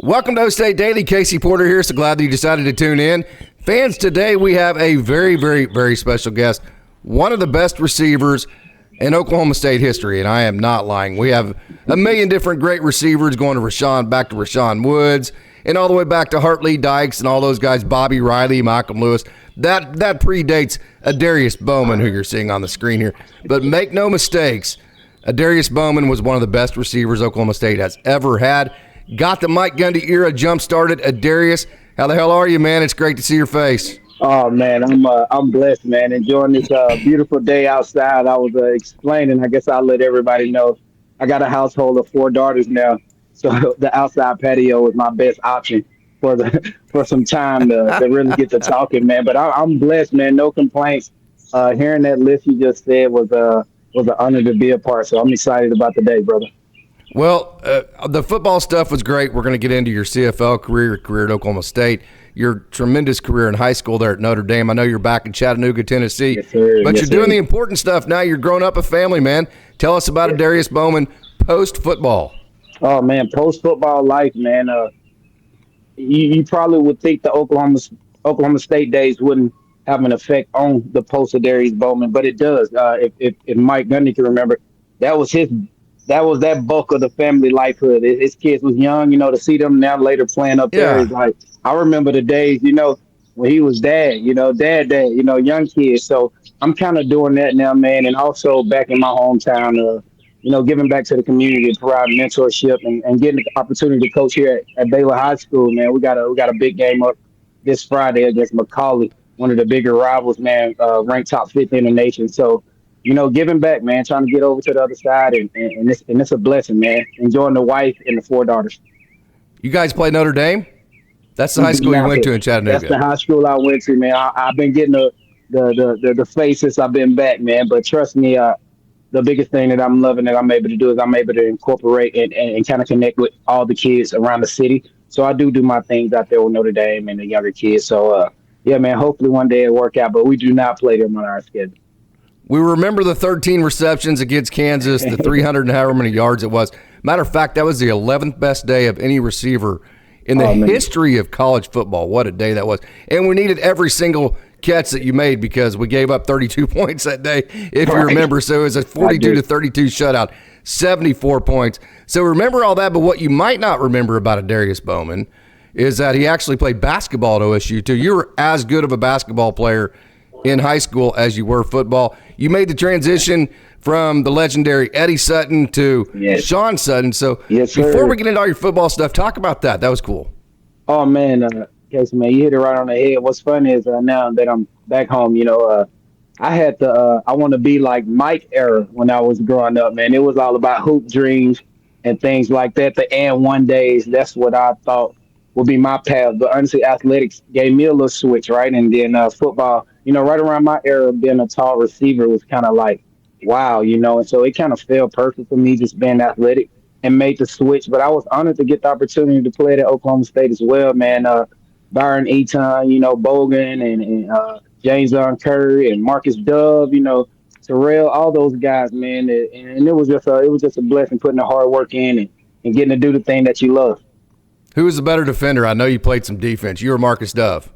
Welcome to OState Daily. Casey Porter here. So glad that you decided to tune in. Fans, today we have a very, very, very special guest. One of the best receivers in Oklahoma State history, and I am not lying. We have a million different great receivers going to back to Rashawn Woods, and all the way back to Hartley Dykes and all those guys, Bobby Riley, Malcolm Lewis. That predates Adarius Bowman, who you're seeing on the screen here. But make no mistakes, Adarius Bowman was one of the best receivers Oklahoma State has ever had. Got the Mike Gundy era jump-started. Adarius, how the hell are you, man? It's great to see your face. Oh, man, I'm blessed, man. Enjoying this beautiful day outside. I was explaining, I guess I'll let everybody know, I got a household of 4 daughters now, so the outside patio was my best option for some time to really get to talking, man. But I'm blessed, man. No complaints. Hearing that list you just said was an honor to be a part, so I'm excited about the day, brother. Well, the football stuff was great. We're going to get into your CFL career at Oklahoma State, your tremendous career in high school there at Notre Dame. I know you're back in Chattanooga, Tennessee, yes, sir. But yes, you're doing sir. the important stuff now. You're growing up a family, man. Tell us about Adarius Bowman post-football. Oh, man, post-football life, man. You probably would think the Oklahoma State days wouldn't have an effect on the post-Adarius Bowman, but it does. If Mike Gundy can remember, that was that bulk of the family lifehood. His kids was young, to see them now later playing up there is like, I remember the days, when he was dad, young kids. So I'm kind of doing that now, man. And also back in my hometown, giving back to the community, providing mentorship and getting the opportunity to coach here at Baylor High School, man. We got a big game up this Friday against Macaulay, one of the bigger rivals, man, ranked top 50 in the nation. So, giving back, man, trying to get over to the other side, and it's a blessing, man. Enjoying the wife and the 4 daughters. You guys play Notre Dame? That's the high school you went to in Chattanooga. That's the high school I went to, man. I've been getting the face since I've been back, man. But trust me, the biggest thing that I'm loving that I'm able to do is I'm able to incorporate and kind of connect with all the kids around the city. So I do my things out there with Notre Dame and the younger kids. So, yeah, man, hopefully one day it'll work out. But we do not play them on our schedule. We remember the 13 receptions against Kansas, the 300 and however many yards it was. Matter of fact, that was the 11th best day of any receiver in the history of college football. What a day that was. And we needed every single catch that you made because we gave up 32 points that day, if you remember. So it was a 42-32 shutout, 74 points. So remember all that, but what you might not remember about Adarius Bowman is that he actually played basketball at OSU, too. You were as good of a basketball player in high school as you were football. You made the transition from the legendary Eddie Sutton to Sean Sutton. So before we get into all your football stuff, talk about that. That was cool. Oh, man, Casey, man, you hit it right on the head. What's funny is now that I'm back home, I had I want to be like Mike era when I was growing up, man. It was all about hoop dreams and things like that. The and one days, that's what I thought would be my path. But honestly, athletics gave me a little switch, right? And then football, right around my era, being a tall receiver was kind of like, wow, and so it kind of fell perfect for me just being athletic and made the switch. But I was honored to get the opportunity to play at Oklahoma State as well, man. Byron Eaton, Bogan and James Curry and Marcus Dove, Terrell, all those guys, man. And it was just a blessing putting the hard work in and getting to do the thing that you love. Who was the better defender? I know you played some defense. You or Marcus Dove?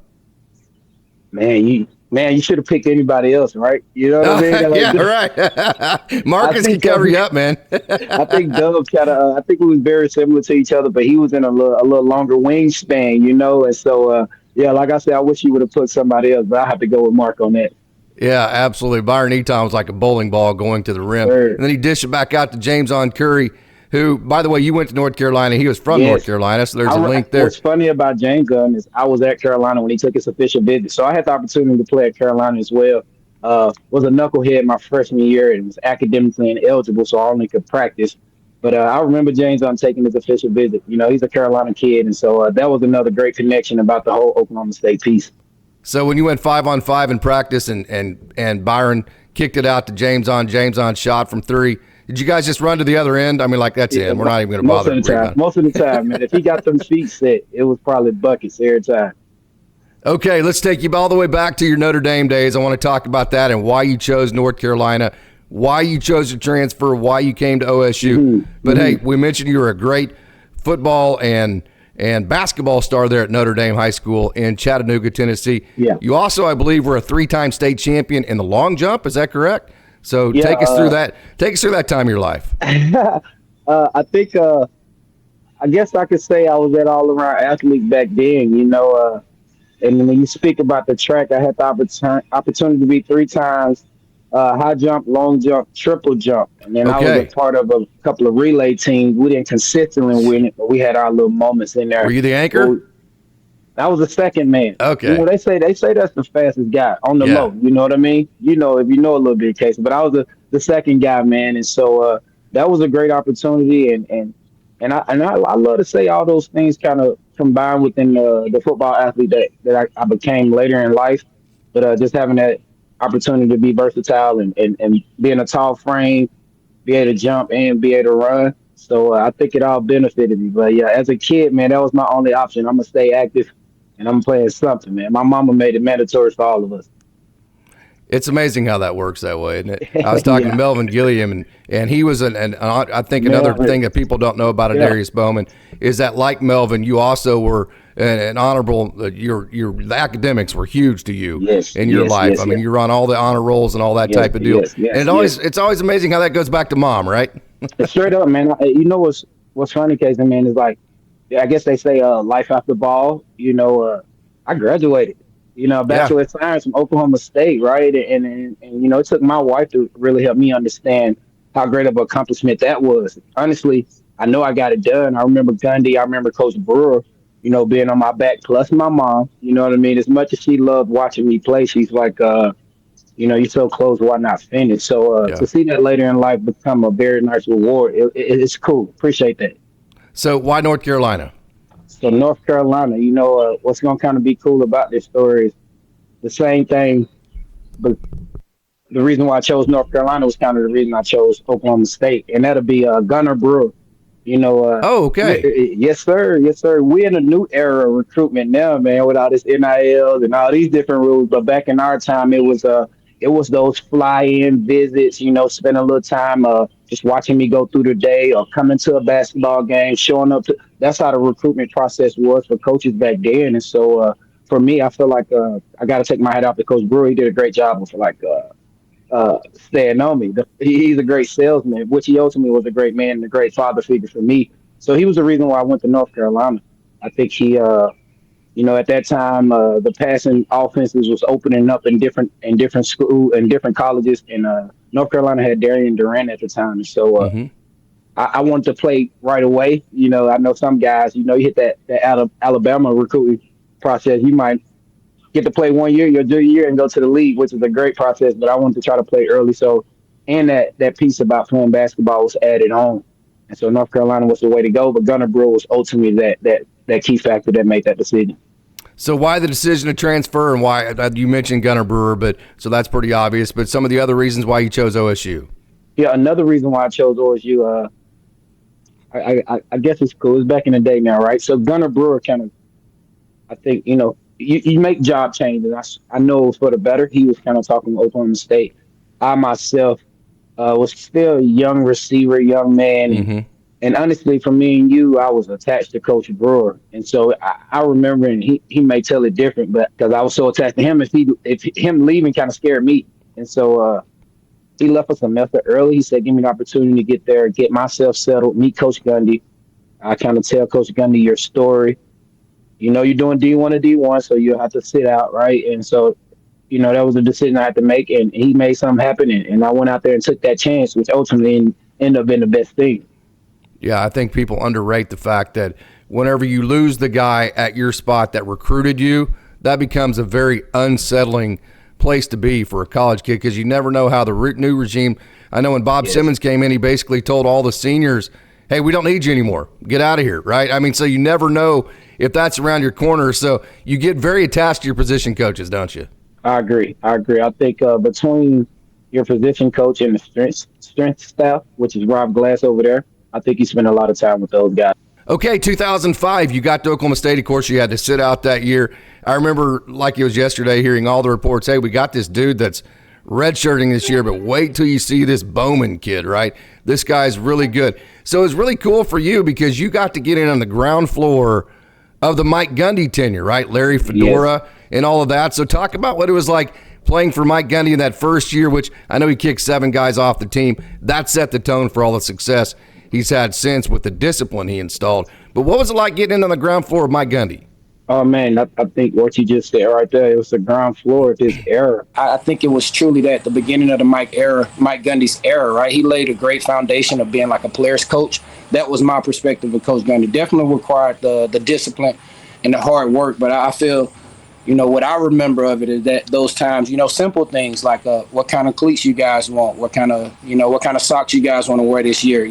Man, you should have picked anybody else, right? You know what I mean? Yeah, right. Marcus can cover you up, man. I think Dove I think we was very similar to each other, but he was in a little longer wingspan, and so, like I said, I wish you would have put somebody else, but I have to go with Mark on that. Yeah, absolutely. Byron Eaton was like a bowling ball going to the rim. Sure. And then he dished it back out to James Curry, who, by the way, you went to North Carolina. He was from North Carolina, so there's a link there. What's funny about James is I was at Carolina when he took his official visit, so I had the opportunity to play at Carolina as well. Was a knucklehead my freshman year and was academically ineligible, so I only could practice. But I remember James taking his official visit. He's a Carolina kid, and so that was another great connection about the whole Oklahoma State piece. So when you went 5-on-5 in practice and Byron kicked it out to James shot from 3, did you guys just run to the other end? I mean, like, that's it. We're not even going to bother. Most of the time, man. If he got them feet set, it was probably buckets every time. Okay, let's take you all the way back to your Notre Dame days. I want to talk about that and why you chose North Carolina, why you chose to transfer, why you came to OSU. But, hey, we mentioned you were a great football and and basketball star there at Notre Dame High School in Chattanooga, Tennessee. Yeah. You also, I believe, were a 3-time state champion in the long jump. Is that correct? So take us through that. Take us through that time of your life. I think, I guess I could say I was that all-around athlete back then, and when you speak about the track, I had the opportunity to be 3 times high jump, long jump, triple jump. And then I was a part of a couple of relay teams. We didn't consistently win it, but we had our little moments in there. Were you the anchor? I was the second man. Okay. They say that's the fastest guy on the low. You know what I mean? If you know a little bit, Casey. But I was the second guy, man. And so that was a great opportunity. And I love to say all those things kind of combined within the football athlete that I became later in life. But just having that opportunity to be versatile and be in a tall frame, be able to jump and be able to run. So I think it all benefited me. But yeah, as a kid, man, that was my only option. I'm going to stay active and I'm playing something, man. My mama made it mandatory for all of us. It's amazing how that works that way, isn't it? I was talking to Melvin Gilliam, and he was I think another thing that people don't know about Adarius Bowman is that, like Melvin, you also were an honorable. The academics were huge to you in your life. I mean, you run all the honor rolls and all that type of deal. And it's always amazing how that goes back to mom, right? Straight up, man. You know what's funny, Casey, man, is like, I guess they say life after ball. I graduated. Bachelor of Science from Oklahoma State, right? And it took my wife to really help me understand how great of an accomplishment that was. Honestly, I know I got it done. I remember Gundy. I remember Coach Brewer, being on my back, plus my mom. You know what I mean? As much as she loved watching me play, she's like, you're so close, why not finish? So to see that later in life become a very nice reward, it's cool. Appreciate that. So why North Carolina? So North Carolina, what's going to kind of be cool about this story is the same thing, but the reason why I chose North Carolina was kind of the reason I chose Oklahoma State, and that'll be Gunner Brewer. Okay. Yes, sir. Yes, sir. We're in a new era of recruitment now, man, with all this NIL and all these different rules. But back in our time, it was those fly-in visits, spend a little time just watching me go through the day or coming to a basketball game, showing up. That's how the recruitment process was for coaches back then. And so for me, I feel like I got to take my hat off to Coach Brewer. He did a great job of staying on me. He's a great salesman, which he ultimately was a great man and a great father figure for me. So he was the reason why I went to North Carolina. I think he at that time, the passing offenses was opening up in different schools and different colleges. And North Carolina had Darian Durant at the time. So I wanted to play right away. I know some guys, you hit that Alabama recruiting process. You might get to play 1 year, your junior year, and go to the league, which is a great process. But I wanted to try to play early. So, and that piece about playing basketball was added on. And so North Carolina was the way to go. But Gunner Brewer was ultimately that key factor that made that decision. So why the decision to transfer, and why you mentioned Gunner Brewer, but so that's pretty obvious. But some of the other reasons why you chose OSU. Yeah, another reason why I chose OSU, I guess it's cool. It's back in the day now, right? So Gunner Brewer kind of, I think, you make job changes. I know it was for the better. He was kind of talking to Oklahoma State. I myself was still a young receiver, young man. Mm-hmm. And honestly, for me and you, I was attached to Coach Brewer. And so I remember, and he may tell it different, but because I was so attached to him, if him leaving kind of scared me. And so he left us a semester early. He said, give me an opportunity to get there, get myself settled, meet Coach Gundy. I kind of tell Coach Gundy your story. You're doing D1 to D1, so you'll have to sit out, right? And so, that was a decision I had to make, and he made something happen. And I went out there and took that chance, which ultimately ended up being the best thing. Yeah, I think people underrate the fact that whenever you lose the guy at your spot that recruited you, that becomes a very unsettling place to be for a college kid, because you never know how the new regime. I know when Bob Simmons came in, he basically told all the seniors, hey, we don't need you anymore. Get out of here, right? I mean, so you never know if that's around your corner. So you get very attached to your position coaches, don't you? I agree. I think between your position coach and the strength staff, which is Rob Glass over there, I think you spend a lot of time with those guys. Okay, 2005, you got to Oklahoma State. Of course, you had to sit out that year. I remember, like it was yesterday, hearing all the reports, hey, we got this dude that's redshirting this year, but wait till you see this Bowman kid, right? This guy's really good. So it was really cool for you because you got to get in on the ground floor of the Mike Gundy tenure, right? Larry Fedora and all of that. So talk about what it was like playing for Mike Gundy in that first year, which I know he kicked 7 guys off the team. That set the tone for all the success he's had since with the discipline he installed. But what was it like getting in on the ground floor of Mike Gundy? Oh, man, I think what you just said right there, it was the ground floor of his era. I think it was truly that, the beginning of the Mike Gundy's era, right? He laid a great foundation of being like a player's coach. That was my perspective of Coach Gundy. Definitely required the discipline and the hard work. But I feel, what I remember of it is that those times, simple things like what kind of cleats you guys want, what kind of socks you guys want to wear this year,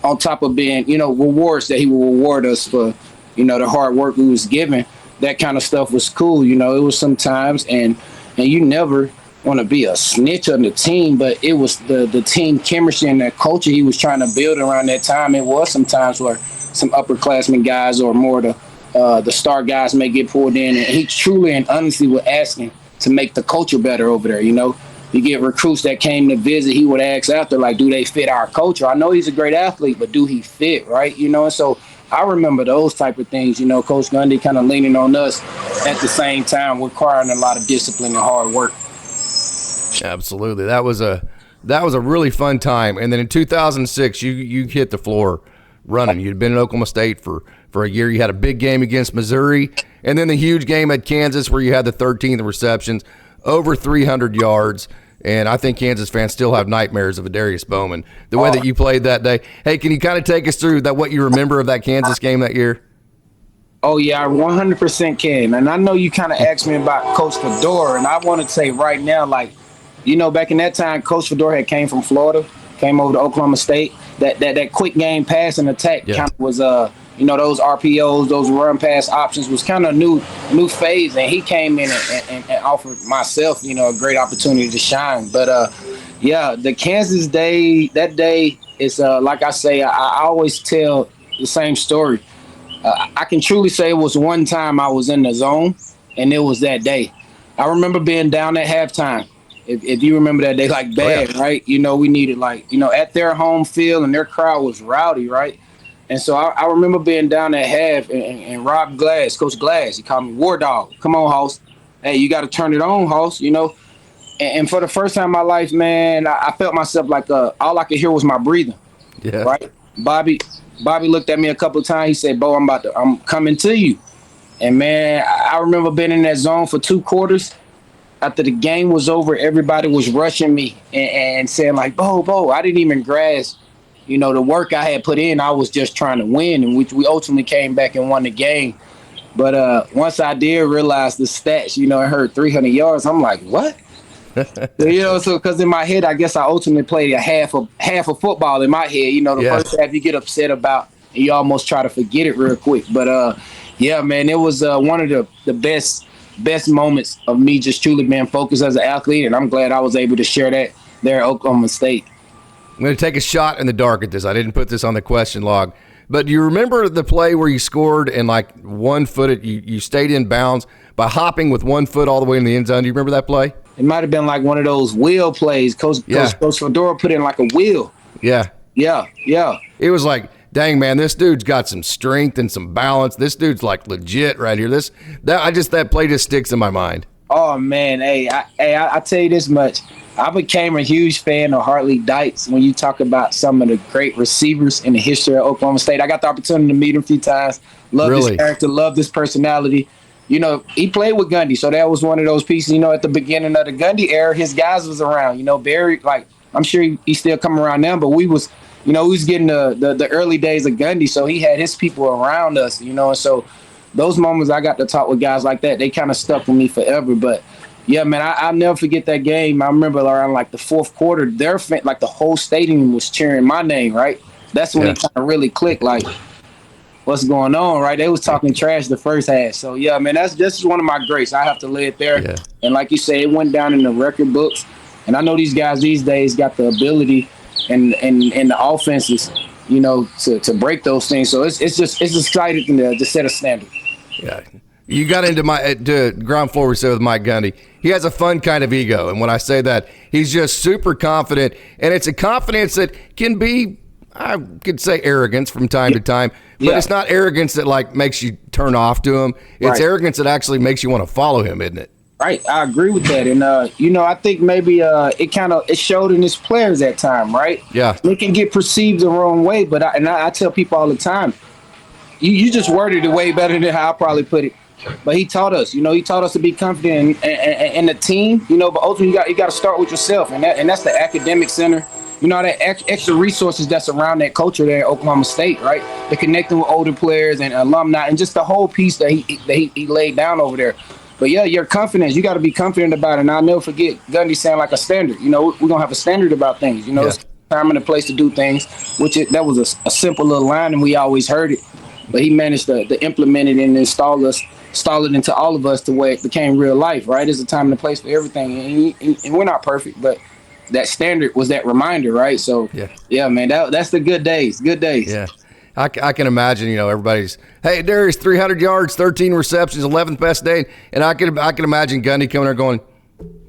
on top of being, rewards that he will reward us for, the hard work we was given. That kind of stuff was cool. It was sometimes, and you never want to be a snitch on the team, but it was the team chemistry and that culture he was trying to build around that time. It was sometimes where some upperclassmen guys or more the star guys may get pulled in, and he truly and honestly was asking to make the culture better over there. You get recruits that came to visit, he would ask after, like, do they fit our culture? I know he's a great athlete, but do he fit, right? And so I remember those type of things, Coach Gundy kind of leaning on us at the same time, requiring a lot of discipline and hard work. Absolutely. That was a really fun time. And then in 2006, you hit the floor running. You'd been at Oklahoma State for a year. You had a big game against Missouri, and then the huge game at Kansas where you had the 13th receptions, over 300 yards. And I think Kansas fans still have nightmares of Adarius Bowman, the way that you played that day. Hey, can you kind of take us through what you remember of that Kansas game that year? Oh, yeah, I 100% can. And I know you kind of asked me about Coach Fedora, and I want to say right now, back in that time, Coach Fedora had came from Florida, came over to Oklahoma State. That quick game pass and attack kind of was those RPOs, those run pass options was kind of a new phase, and he came in and offered myself, a great opportunity to shine. But the Kansas day, that day is like I say, I always tell the same story. I can truly say it was one time I was in the zone, and it was that day. I remember being down at halftime. If you remember that day, bad, right? We needed at their home field, and their crowd was rowdy, right? And so I remember being down at half, and Rob Glass, Coach Glass, he called me War Dog. Come on, Hoss. Hey, you got to turn it on, Hoss, And for the first time in my life, man, I felt myself like all I could hear was my breathing, right? Bobby looked at me a couple of times. He said, Bo, I'm coming to you. And, man, I remember being in that zone for 2 quarters. After the game was over, everybody was rushing me and saying, Bo, I didn't even grasp the work I had put in. I was just trying to win, and we ultimately came back and won the game. But once I did realize the stats, I heard 300 yards. I'm like, what? So because in my head, I guess I ultimately played a half of football in my head. First half you get upset about, and you almost try to forget it real quick. But man, it was one of the best moments of me just truly being focused as an athlete, and I'm glad I was able to share that there at Oklahoma State. I'm going to take a shot in the dark at this. I didn't put this on the question log. But do you remember the play where you scored and 1 foot, you stayed in bounds by hopping with 1 foot all the way in the end zone? Do you remember that play? It might have been one of those wheel plays. Coach Fedora put in a wheel. Yeah. It was dang, man, this dude's got some strength and some balance. This dude's legit right here. That play just sticks in my mind. Oh, man. I tell you this much. I became a huge fan of Hartley Dykes when you talk about some of the great receivers in the history of Oklahoma State. I got the opportunity to meet him a few times. Love his character, love his personality. He played with Gundy, so that was one of those pieces. At the beginning of the Gundy era, his guys was around. Barry, I'm sure he's still coming around now, but we was getting the early days of Gundy, so he had his people around us, and so those moments I got to talk with guys like that, they kind of stuck with me forever. But yeah, man, I'll never forget that game. I remember around the fourth quarter, the whole stadium was cheering my name, right? That's when it kind of really clicked, what's going on, right? They was talking trash the first half. So yeah, man, this is one of my greats. I have to lay it there. Yeah. And like you say, it went down in the record books. And I know these guys these days got the ability and the offenses, to break those things. So it's exciting to set a standard. Yeah. You got into ground floor we said with Mike Gundy. He has a fun kind of ego, and when I say that, he's just super confident, and it's a confidence that can be, I could say arrogance from time to time, but it's not arrogance that like makes you turn off to him. It's arrogance that actually makes you want to follow him, isn't it? Right, I agree with that, and I think maybe it showed in his players at time, right? Yeah, they can get perceived the wrong way, but I tell people all the time, you just worded it way better than how I probably put it. But he taught us, to be confident in the team, but ultimately you got to start with yourself, and that's the academic center. That extra resources that's around that culture there at Oklahoma State, right? The connecting with older players and alumni, and just the whole piece that he laid down over there. But yeah, your confidence, you got to be confident about it. And I'll never forget Gundy saying like a standard. We're gonna have a standard about things. It's time and a place to do things. That was a simple little line, and we always heard it. But he managed to implement it and install it into all of us to where it became real life. Right? There's a time and a place for everything, and we're not perfect, but that standard was that reminder, right? So yeah, man, that's the good days. Good days. Yeah. I can imagine, everybody's, hey, Adarius, 300 yards, 13 receptions, 11th best day. And I can imagine Gundy coming there going,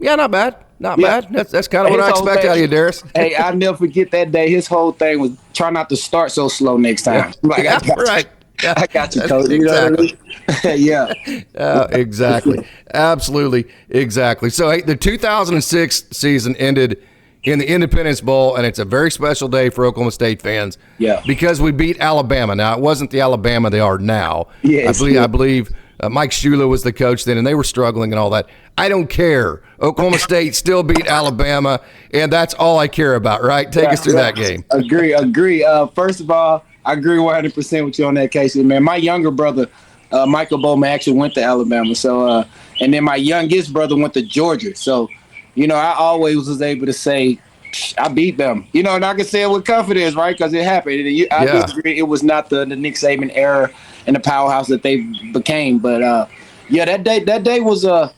yeah, not bad. Not bad. That's kind of what I expect out of you, Darius. Hey, I'll never forget that day. His whole thing was try not to start so slow next time. Yeah. Right. Yeah. I got you, coach. Exactly. Yeah. Exactly. Absolutely. Exactly. So, hey, the 2006 season ended in the Independence Bowl, and it's a very special day for Oklahoma State fans. Yeah. Because we beat Alabama. Now, it wasn't the Alabama they are now. Yes. I believe Mike Shula was the coach then, and they were struggling and all that. I don't care. Oklahoma State still beat Alabama, and that's all I care about, right? Take us through that game. Agree. First of all, I agree 100% with you on that, Casey. Man, my younger brother, Michael Bowman, actually went to Alabama. So, and then my youngest brother went to Georgia. So, I always was able to say, I beat them. And I can say it with confidence, right? Because it happened. I disagree. It was not the Nick Saban era and the powerhouse that they became. But that day was a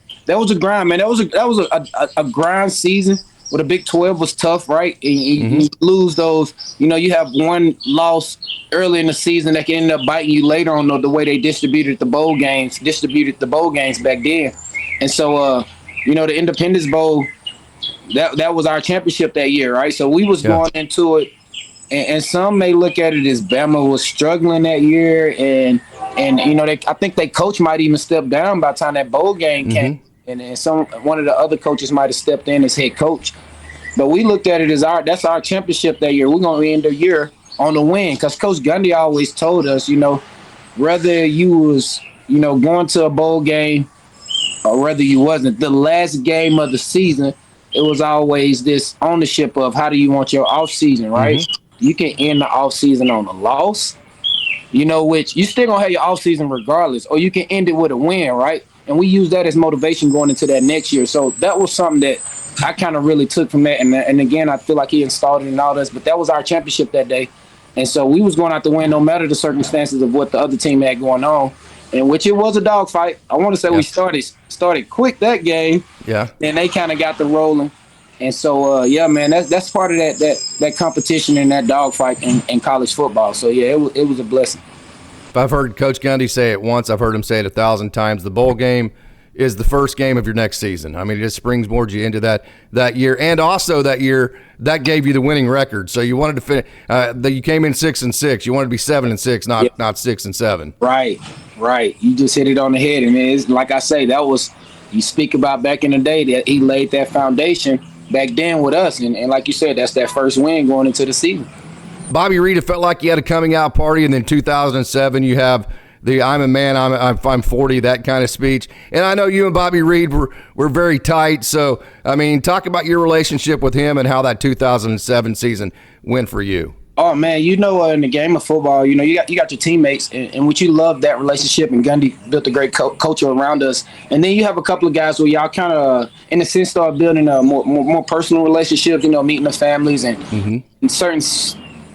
grind, man. That was a grind season. Where the Big 12 was tough, right? And you lose those. You have one loss early in the season that can end up biting you later on the way they distributed the bowl games back then. And so, the Independence Bowl, that was our championship that year, right? So we was going into it, and some may look at it as Bama was struggling that year, and I think their coach might even step down by the time that bowl game came. And one of the other coaches might have stepped in as head coach. But we looked at it as that's our championship that year. We're going to end the year on the win. Because Coach Gundy always told us, whether you was, going to a bowl game or whether you wasn't, the last game of the season, it was always this ownership of how do you want your off season, right? You can end the off season on a loss, which you still going to have your off season regardless, or you can end it with a win, right? And we use that as motivation going into that next year. So that was something that I kind of really took from that. And again, I feel like he installed it in all this. But that was our championship that day. And so we was going out to win no matter the circumstances of what the other team had going on, in which it was a dogfight. I want to say we started quick that game. Yeah. And they kind of got the rolling. And so, man, that's part of that competition and that dogfight in college football. So, yeah, it was a blessing. If I've heard Coach Gundy say it once, I've heard him say it 1,000 times. The bowl game is the first game of your next season. I mean, it just springboards you into that year. And also that year, that gave you the winning record. So you wanted to finish. You came in 6-6. You wanted to be 7-6, not 6-7. Right. You just hit it on the head. And it's like I say, that was you speak about back in the day that he laid that foundation back then with us. And like you said, that's that first win going into the season. Bobby Reed, it felt like you had a coming out party, and then 2007 you have the I'm a man, I'm 40, that kind of speech. And I know you and Bobby Reed were very tight. So, I mean, talk about your relationship with him and how that 2007 season went for you. Oh, man, in the game of football, you got your teammates, and what you love that relationship, and Gundy built a great culture around us. And then you have a couple of guys where y'all kind of, in a sense, start building a more personal relationships, meeting the families and certain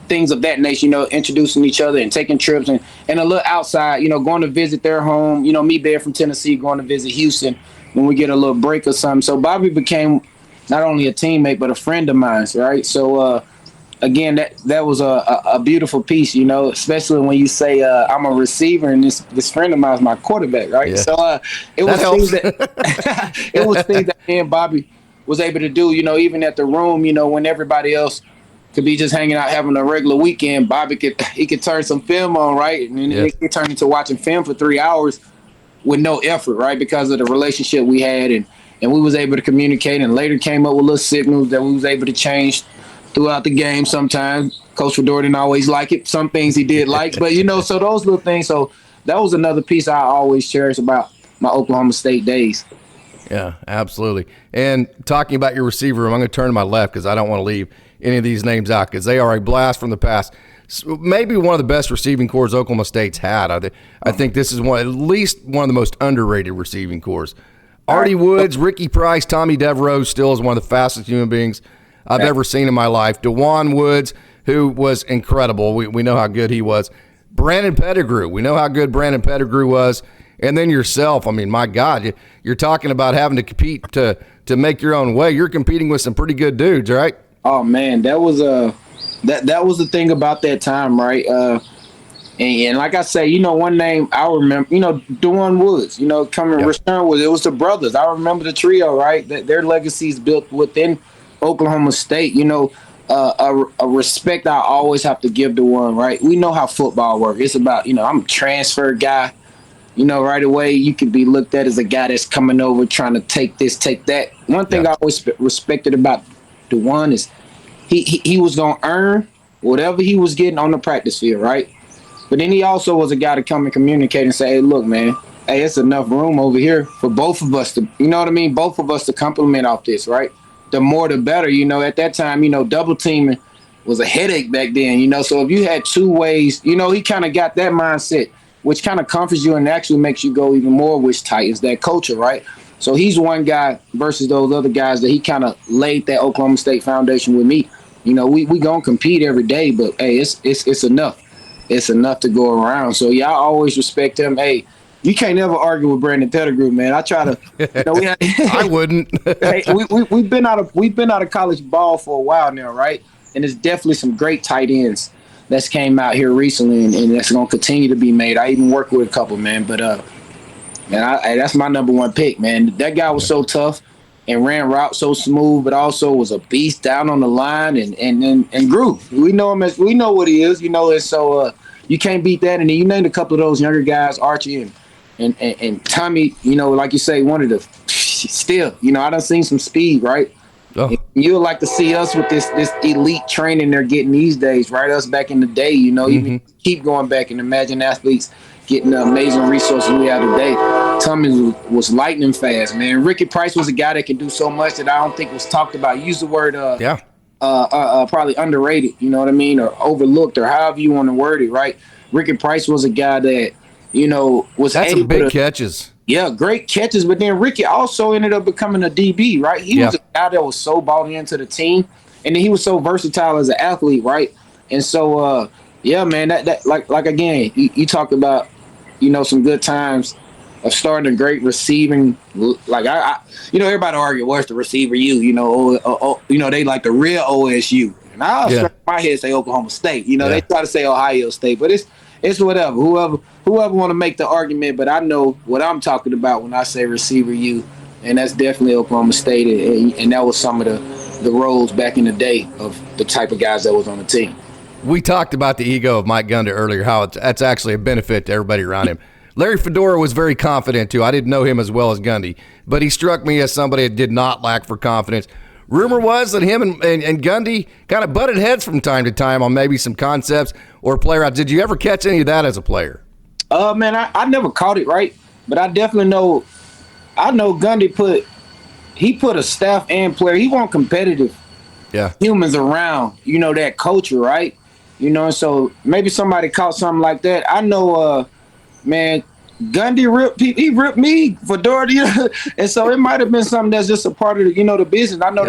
things of that nature, introducing each other and taking trips and a little outside, going to visit their home, me being from Tennessee, going to visit Houston when we get a little break or something. So Bobby became not only a teammate, but a friend of mine, right? So, again, that was a beautiful piece, especially when you say I'm a receiver and this friend of mine is my quarterback, right? Yeah. So it was things that me and Bobby was able to do, even at the room, when everybody else could be just hanging out having a regular weekend. Bobby could turn some film on, right? And then it could turn into watching film for 3 hours with no effort, right? Because of the relationship we had, and we was able to communicate, and later came up with little signals that we was able to change throughout the game sometimes. Coach Fedora didn't always like it. Some things he did like, but so those little things. So that was another piece I always cherish about my Oklahoma State days. Yeah, absolutely. And talking about your receiver, I'm going to turn to my left because I don't want to leave any of these names out because they are a blast from the past. Maybe one of the best receiving corps Oklahoma State's had. I think this is at least one of the most underrated receiving corps. Artie Woods, Ricky Price, Tommy Devereaux still is one of the fastest human beings I've ever seen in my life. DeJuan Woods, who was incredible. We know how good he was. Brandon Pettigrew. We know how good Brandon Pettigrew was. And then yourself. I mean, my God, you're talking about having to compete to make your own way. You're competing with some pretty good dudes, right? Oh, man, that was that was the thing about that time, right? And like I say, one name I remember, DeJuan Woods, Rashawn Woods. It was the brothers. I remember the trio, right? Their legacies built within Oklahoma State. A respect I always have to give DeJuan, right? We know how football works. It's about, I'm a transfer guy. Right away you could be looked at as a guy that's coming over trying to take this, take that. One thing I always respected about DeJuan is he was going to earn whatever he was getting on the practice field, right? But then he also was a guy to come and communicate and say, hey, look, man, it's enough room over here for both of us to, both of us to compliment off this, right? The more the better, at that time, double teaming was a headache back then, so if you had two ways, he kind of got that mindset, which kind of comforts you and actually makes you go even more, which tightens that culture, right? So he's one guy versus those other guys that he kind of laid that Oklahoma State foundation with me. We going to compete every day, but, hey, it's enough. It's enough to go around. So, I always respect him. Hey, you can't ever argue with Brandon Pettigrew, man. I try to I wouldn't. Hey, we've been out of college ball for a while now, right? And there's definitely some great tight ends that's came out here recently, and that's going to continue to be made. I even work with a couple, man. But, that's my number one pick, man. That guy was so tough and ran routes so smooth, but also was a beast down on the line and grew. We know him we know what he is, and so you can't beat that. And then you named a couple of those younger guys, Archie and Tommy, like you say, one of the still, I done seen some speed, right? Oh. You would like to see us with this elite training they're getting these days, right? Us back in the day, you keep going back and imagine athletes getting the amazing resources we have today. Tommy was lightning fast, man. Ricky Price was a guy that could do so much that I don't think was talked about. Use the word probably underrated, or overlooked, or however you want to word it, right? Ricky Price was a guy that, was That's some big catches. Yeah, great catches. But then Ricky also ended up becoming a DB, right? He was a guy that was so bought into the team, and then he was so versatile as an athlete, right? And so, man, that like again, you talk about, some good times of starting a great receiving. Like I everybody argue what's the receiver they like the real OSU, and I scratch my head say Oklahoma State. They try to say Ohio State, but it's whatever. Whoever want to make the argument, but I know what I'm talking about when I say receiver U, and that's definitely Oklahoma State, and that was some of the roles back in the day of the type of guys that was on the team. We talked about the ego of Mike Gundy earlier, how that's actually a benefit to everybody around him. Larry Fedora was very confident, too. I didn't know him as well as Gundy, but he struck me as somebody that did not lack for confidence. Rumor was that him and Gundy kind of butted heads from time to time on maybe some concepts or player outs. Did you ever catch any of that as a player? Man, I never caught it, right? But I definitely know Gundy put a staff and player. He want competitive humans around, that culture, right? And so maybe somebody caught something like that. I know, man, Gundy ripped me for Doherty, and so it might have been something that's just a part of the, the business. I know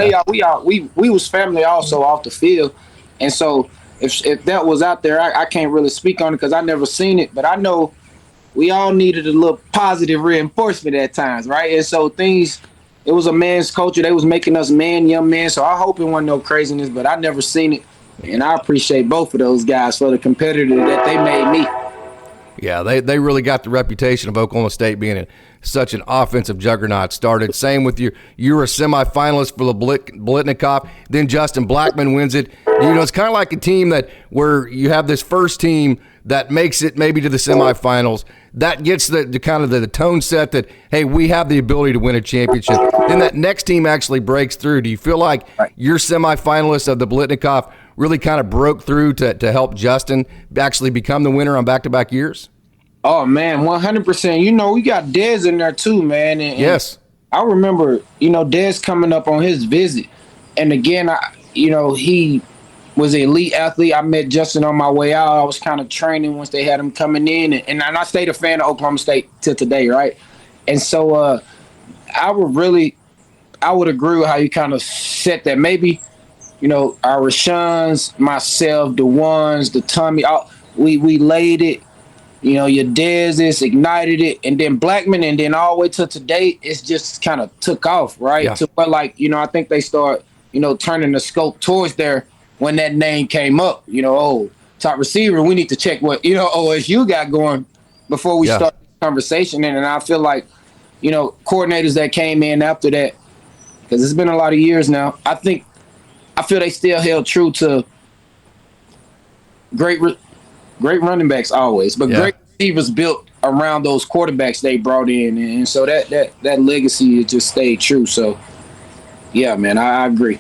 we was family also off the field, and so if that was out there, I can't really speak on it because I never seen it, but I know we all needed a little positive reinforcement at times, right? And so it was a man's culture. They was making us young men. So I hope it wasn't no craziness, but I never seen it, and I appreciate both of those guys for the competitor that they made me. Yeah, they really got the reputation of Oklahoma State being such an offensive juggernaut. Started. Same with you. You were a semifinalist for the Blitnikoff. Then Justin Blackman wins it. It's kind of like a team where you have this first team that makes it maybe to the semifinals. That gets the kind of the tone set that, hey, we have the ability to win a championship. Then that next team actually breaks through. Do you feel like your semifinalists of the Blitnikoff really kind of broke through to help Justin actually become the winner on back-to-back years? Oh, man, 100%. We got Dez in there too, man. And yes. I remember, Dez coming up on his visit. And again, he was an elite athlete. I met Justin on my way out. I was kind of training once they had him coming in. And I stayed a fan of Oklahoma State till today, right? And so I would agree with how you kind of set that. Maybe, our Rashawn's, myself, the ones, the Tommy, we laid it. Your Dez's ignited it, and then Blackman, and then all the way to today, it's just kind of took off, right? Yeah. To where, I think they start, turning the scope towards there when that name came up. Top receiver, we need to check what, OSU got going before we start the conversation. And I feel like, coordinators that came in after that, because it's been a lot of years now, I feel they still held true to great running backs always, but great receivers built around those quarterbacks they brought in, and so that legacy just stayed true. So, yeah, man, I agree.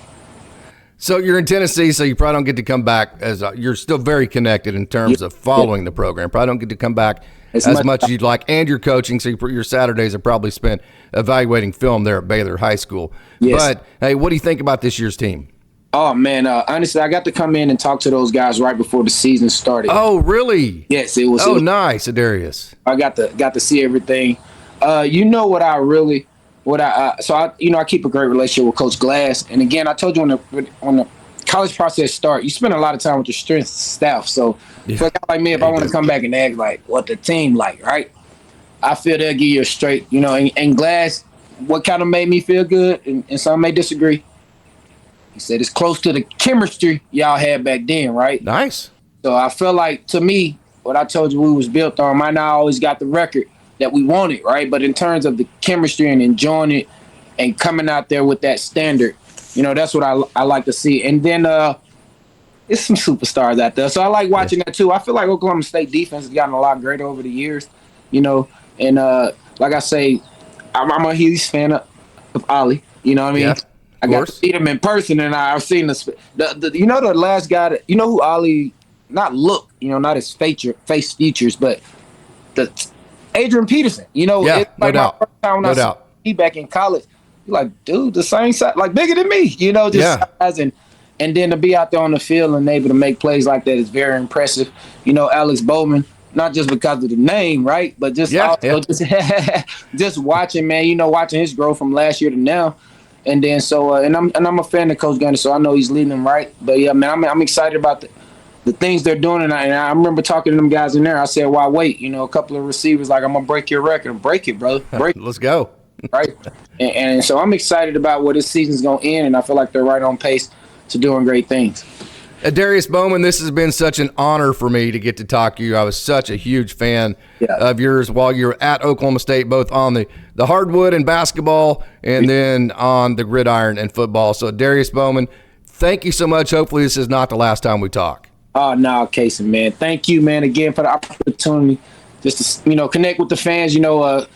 So you're in Tennessee, so you probably don't get to come back you're still very connected in terms of following the program. Probably don't get to come back as much as you'd like, and you're coaching, so your Saturdays are probably spent evaluating film there at Baylor High School. Yes. But, hey, what do you think about this year's team? Oh, man, honestly, I got to come in and talk to those guys right before the season started. Oh, really? Yes, it was. Oh, nice, Adarius. I got to see everything. I keep a great relationship with Coach Glass. And again, I told you when the college process starts, you spend a lot of time with your strength staff. So for a guy like me, if I want to come back and ask like what the team like, right? I feel they'll give you a straight, and Glass, what kind of made me feel good, and some may disagree. He said it's close to the chemistry y'all had back then, right? Nice. So I feel like, to me, what I told you we was built on, might not always got the record that we wanted, right? But in terms of the chemistry and enjoying it and coming out there with that standard, that's what I like to see. And then it's some superstars out there. So I like watching that too. I feel like Oklahoma State defense has gotten a lot greater over the years, and like I say, I'm a huge fan of Ollie, you know what I mean? Yeah. I got to see him in person, and I've seen the last guy that, who Ollie, not his face features, but the Adrian Peterson, it's like no doubt. My first time when I saw him back in college, like, dude, the same size, like bigger than me, size, and then to be out there on the field and able to make plays like that is very impressive. Alex Bowman, not just because of the name, right, but just just watching, man, watching his growth from last year to now. And then and I'm a fan of Coach Gundy, so I know he's leading them right. But yeah, man, I'm excited about the things they're doing, and I remember talking to them guys in there. I said, "Why wait?" A couple of receivers like, "I'm gonna break your record." Break it, brother. Break it. Let's go. Right. And so I'm excited about where this season's gonna end, and I feel like they're right on pace to doing great things. Adarius Bowman, this has been such an honor for me to get to talk to you. I was such a huge fan of yours while you were at Oklahoma State, both on the hardwood and basketball, and then on the gridiron and football. So, Adarius Bowman, thank you so much. Hopefully this is not the last time we talk. Oh, no, Casey, man. Thank you, man, again for the opportunity just to, connect with the fans,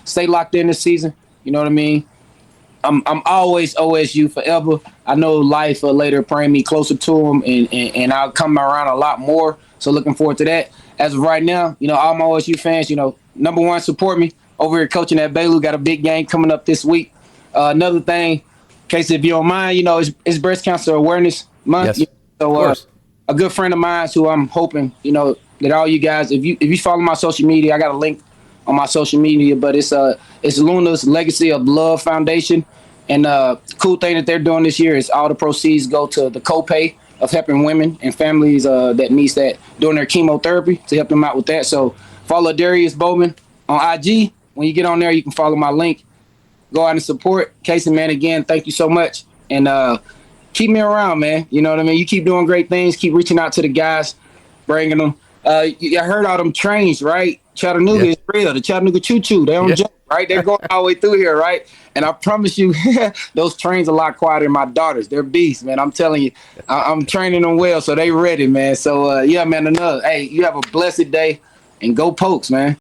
stay locked in this season. You know what I mean? I'm always OSU forever. I know life will later bring me closer to them, and I'll come around a lot more. So looking forward to that. As of right now, all my OSU fans, number one, support me over here coaching at Baylor. Got a big game coming up this week. Another thing, in case if you don't mind, it's Breast Cancer Awareness Month. Yes, so a good friend of mine who I'm hoping, that all you guys, if you follow my social media, I got a link on my social media, but it's Luna's Legacy of Love Foundation. And cool thing that they're doing this year is all the proceeds go to the copay of helping women and families that needs that during their chemotherapy to help them out with that. So follow Adarius Bowman on IG. When you get on there, you can follow my link. Go out and support. Casey, man, again, thank you so much. And keep me around, man. You know what I mean? You keep doing great things. Keep reaching out to the guys, bringing them. I heard all them trains, right? Chattanooga is real. The Chattanooga Choo Choo. They don't joke. right? They're going all the way through here, right? And I promise you, those trains are a lot quieter than my daughters. They're beasts, man. I'm telling you, I'm training them well, so they ready, man. So, yeah, man, hey, you have a blessed day, and go Pokes, man.